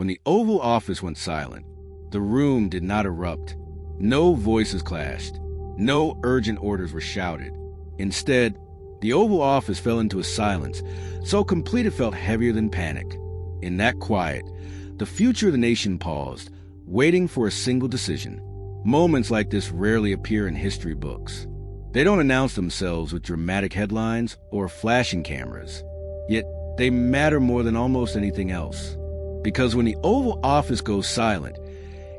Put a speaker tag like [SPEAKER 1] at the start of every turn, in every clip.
[SPEAKER 1] When the Oval Office went silent, the room did not erupt. No voices clashed. No urgent orders were shouted. Instead, the Oval Office fell into a silence so complete it felt heavier than panic. In that quiet, the future of the nation paused, waiting for a single decision. Moments like this rarely appear in history books. They don't announce themselves with dramatic headlines or flashing cameras. Yet they matter more than almost anything else. Because when the Oval Office goes silent,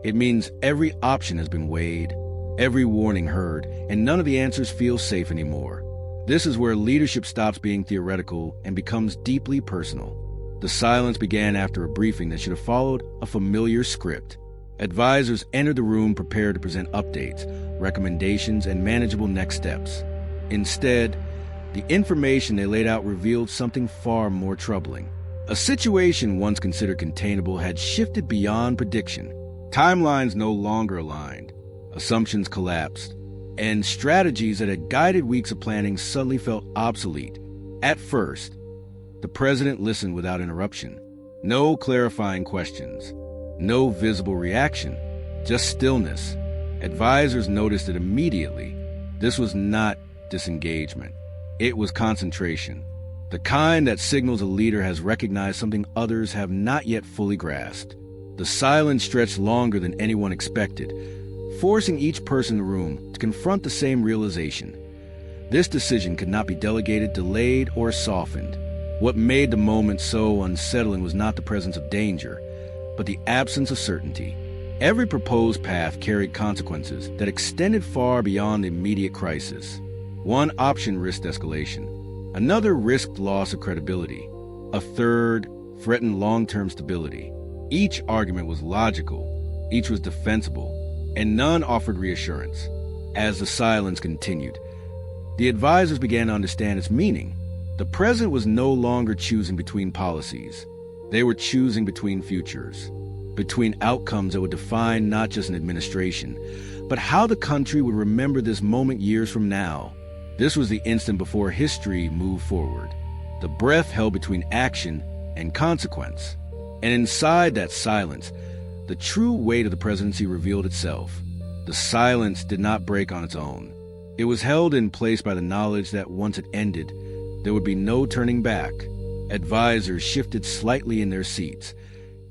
[SPEAKER 1] it means every option has been weighed, every warning heard, and none of the answers feel safe anymore. This is where leadership stops being theoretical and becomes deeply personal. The silence began after a briefing that should have followed a familiar script. Advisors entered the room prepared to present updates, recommendations, and manageable next steps. Instead, the information they laid out revealed something far more troubling. A situation once considered containable had shifted beyond prediction. Timelines no longer aligned, assumptions collapsed, and strategies that had guided weeks of planning suddenly felt obsolete. At first, the president listened without interruption. No clarifying questions, no visible reaction, just stillness. Advisors noticed it immediately. This was not disengagement. It was concentration, the kind that signals a leader has recognized something others have not yet fully grasped. The silence stretched longer than anyone expected, forcing each person in the room to confront the same realization. This decision could not be delegated, delayed, or softened. What made the moment so unsettling was not the presence of danger, but the absence of certainty. Every proposed path carried consequences that extended far beyond the immediate crisis. One option risked escalation. Another risked loss of credibility. A third threatened long-term stability. Each argument was logical, each was defensible, and none offered reassurance. As the silence continued, the advisors began to understand its meaning. The president was no longer choosing between policies. They were choosing between futures, between outcomes that would define not just an administration, but how the country would remember this moment years from now. This was the instant before history moved forward, the breath held between action and consequence. And inside that silence, the true weight of the presidency revealed itself. The silence did not break on its own. It was held in place by the knowledge that once it ended, there would be no turning back. Advisors shifted slightly in their seats,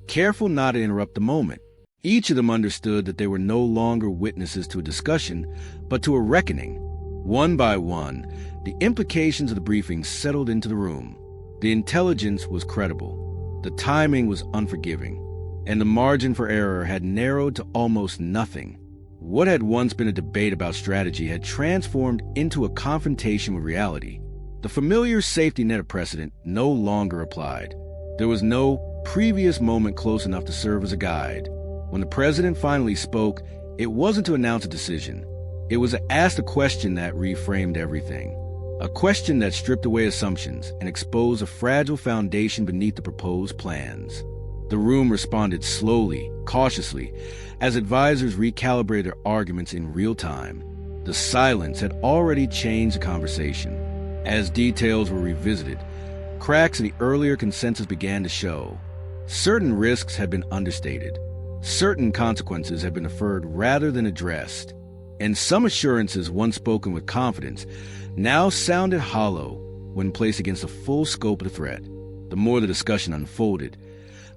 [SPEAKER 1] careful not to interrupt the moment. Each of them understood that they were no longer witnesses to a discussion, but to a reckoning. One by one, the implications of the briefing settled into the room. The intelligence was credible, the timing was unforgiving, and the margin for error had narrowed to almost nothing. What had once been a debate about strategy had transformed into a confrontation with reality. The familiar safety net of precedent no longer applied. There was no previous moment close enough to serve as a guide. When the president finally spoke, it wasn't to announce a decision. It was to ask a question that reframed everything. A question that stripped away assumptions and exposed a fragile foundation beneath the proposed plans. The room responded slowly, cautiously, as advisors recalibrated their arguments in real time. The silence had already changed the conversation. As details were revisited, cracks in the earlier consensus began to show. Certain risks had been understated. Certain consequences had been deferred rather than addressed. And some assurances once spoken with confidence now sounded hollow when placed against the full scope of the threat. The more the discussion unfolded,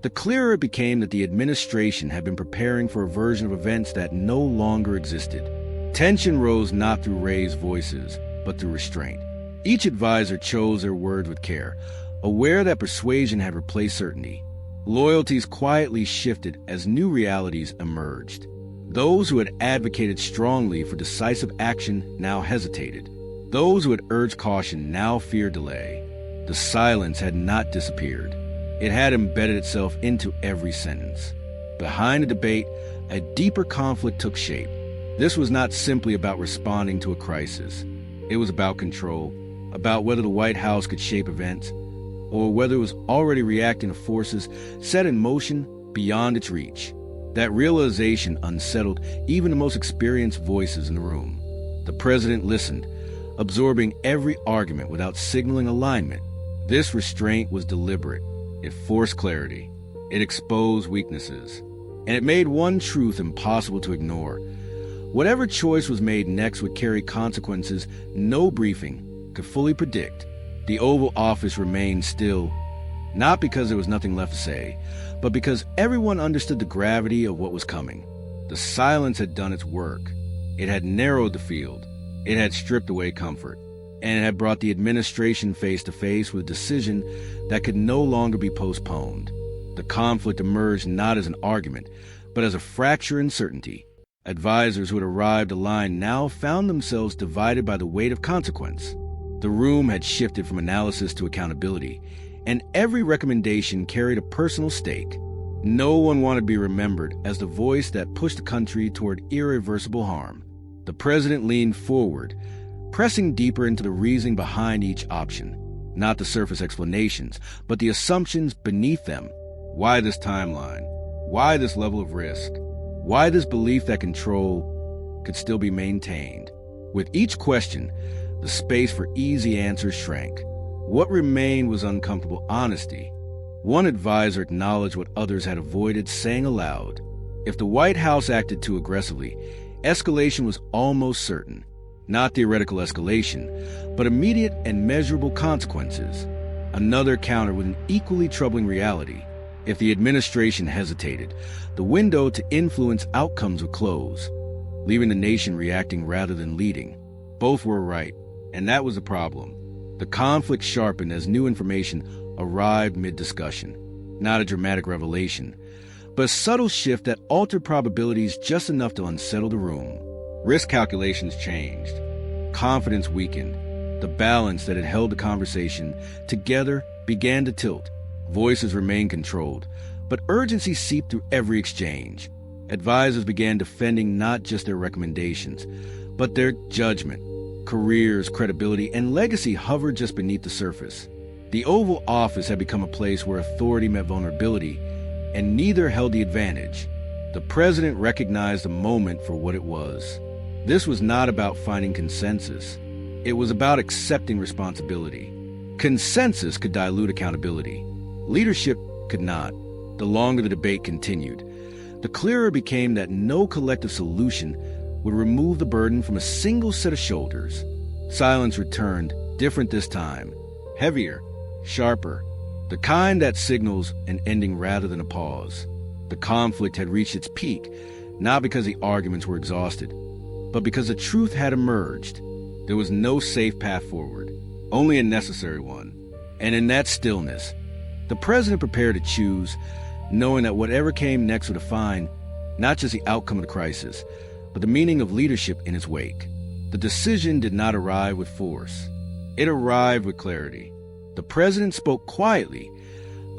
[SPEAKER 1] the clearer it became that the administration had been preparing for a version of events that no longer existed. Tension rose not through raised voices, but through restraint. Each advisor chose their words with care, aware that persuasion had replaced certainty. Loyalties quietly shifted as new realities emerged. Those who had advocated strongly for decisive action now hesitated. Those who had urged caution now feared delay. The silence had not disappeared. It had embedded itself into every sentence. Behind the debate, a deeper conflict took shape. This was not simply about responding to a crisis. It was about control, about whether the White House could shape events, or whether it was already reacting to forces set in motion beyond its reach. That realization unsettled even the most experienced voices in the room. The president listened, absorbing every argument without signaling alignment. This restraint was deliberate. It forced clarity. It exposed weaknesses, and it made one truth impossible to ignore. Whatever choice was made next would carry consequences no briefing could fully predict. The Oval Office remained still, not because there was nothing left to say, but because everyone understood the gravity of what was coming. The silence had done its work. It had narrowed the field. It had stripped away comfort, and it had brought the administration face to face with a decision that could no longer be postponed. The conflict emerged not as an argument, but as a fracture in certainty. Advisors who had arrived aligned now found themselves divided by the weight of consequence. The room had shifted from analysis to accountability, and every recommendation carried a personal stake. No one wanted to be remembered as the voice that pushed the country toward irreversible harm. The president leaned forward, pressing deeper into the reasoning behind each option. Not the surface explanations, but the assumptions beneath them. Why this timeline? Why this level of risk? Why this belief that control could still be maintained? With each question, the space for easy answers shrank. What remained was uncomfortable honesty. One advisor acknowledged what others had avoided saying aloud. If the White House acted too aggressively, escalation was almost certain. Not theoretical escalation, but immediate and measurable consequences. Another counter with an equally troubling reality. If the administration hesitated, the window to influence outcomes would close, leaving the nation reacting rather than leading. Both were right, and that was the problem. The conflict sharpened as new information arrived mid-discussion. Not a dramatic revelation, but a subtle shift that altered probabilities just enough to unsettle the room. Risk calculations changed. Confidence weakened. The balance that had held the conversation together began to tilt. Voices remained controlled, but urgency seeped through every exchange. Advisors began defending not just their recommendations, but their judgment. Careers, credibility, and legacy hovered just beneath the surface. The Oval Office had become a place where authority met vulnerability, and neither held the advantage. The president recognized the moment for what it was. This was not about finding consensus. It was about accepting responsibility. Consensus could dilute accountability. Leadership could not. The longer the debate continued, the clearer it became that no collective solution would remove the burden from a single set of shoulders. Silence returned, different this time. Heavier, sharper, the kind that signals an ending rather than a pause. The conflict had reached its peak, not because the arguments were exhausted, but because the truth had emerged. There was no safe path forward, only a necessary one. And in that stillness, the president prepared to choose, knowing that whatever came next would define not just the outcome of the crisis, but the meaning of leadership in its wake. The decision did not arrive with force. It arrived with clarity. The president spoke quietly,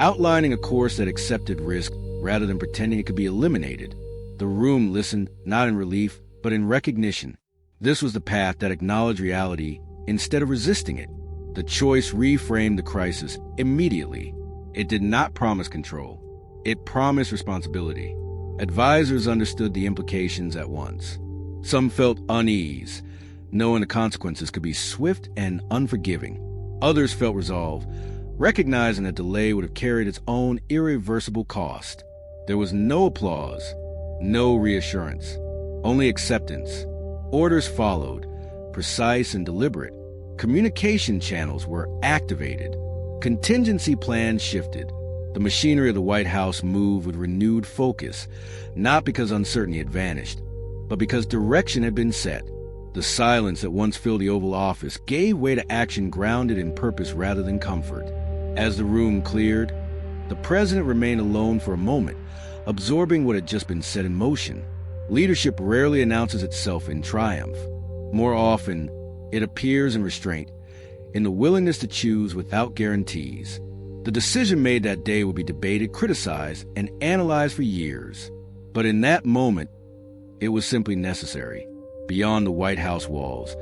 [SPEAKER 1] outlining a course that accepted risk rather than pretending it could be eliminated. The room listened, not in relief, but in recognition. This was the path that acknowledged reality instead of resisting it. The choice reframed the crisis immediately. It did not promise control. It promised responsibility. Advisors understood the implications at once. Some felt unease, knowing the consequences could be swift and unforgiving. Others felt resolve, recognizing that delay would have carried its own irreversible cost. There was no applause, no reassurance, only acceptance. Orders followed, precise and deliberate. Communication channels were activated. Contingency plans shifted. The machinery of the White House moved with renewed focus, not because uncertainty had vanished, but because direction had been set. The silence that once filled the Oval Office gave way to action grounded in purpose rather than comfort. As the room cleared, the president remained alone for a moment, absorbing what had just been set in motion. Leadership rarely announces itself in triumph. More often, it appears in restraint, in the willingness to choose without guarantees. The decision made that day would be debated, criticized, and analyzed for years. But in that moment, it was simply necessary. Beyond the White House walls,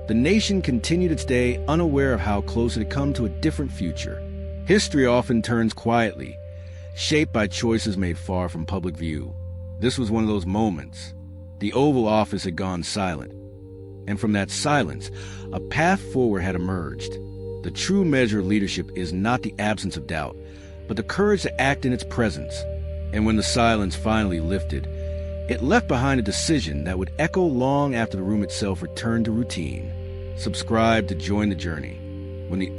[SPEAKER 1] the nation continued its day unaware of how close it had come to a different future. History often turns quietly, shaped by choices made far from public view. This was one of those moments. The Oval Office had gone silent, and from that silence, a path forward had emerged. The true measure of leadership is not the absence of doubt, but the courage to act in its presence. And when the silence finally lifted, it left behind a decision that would echo long after the room itself returned to routine. Subscribe to join the journey. When the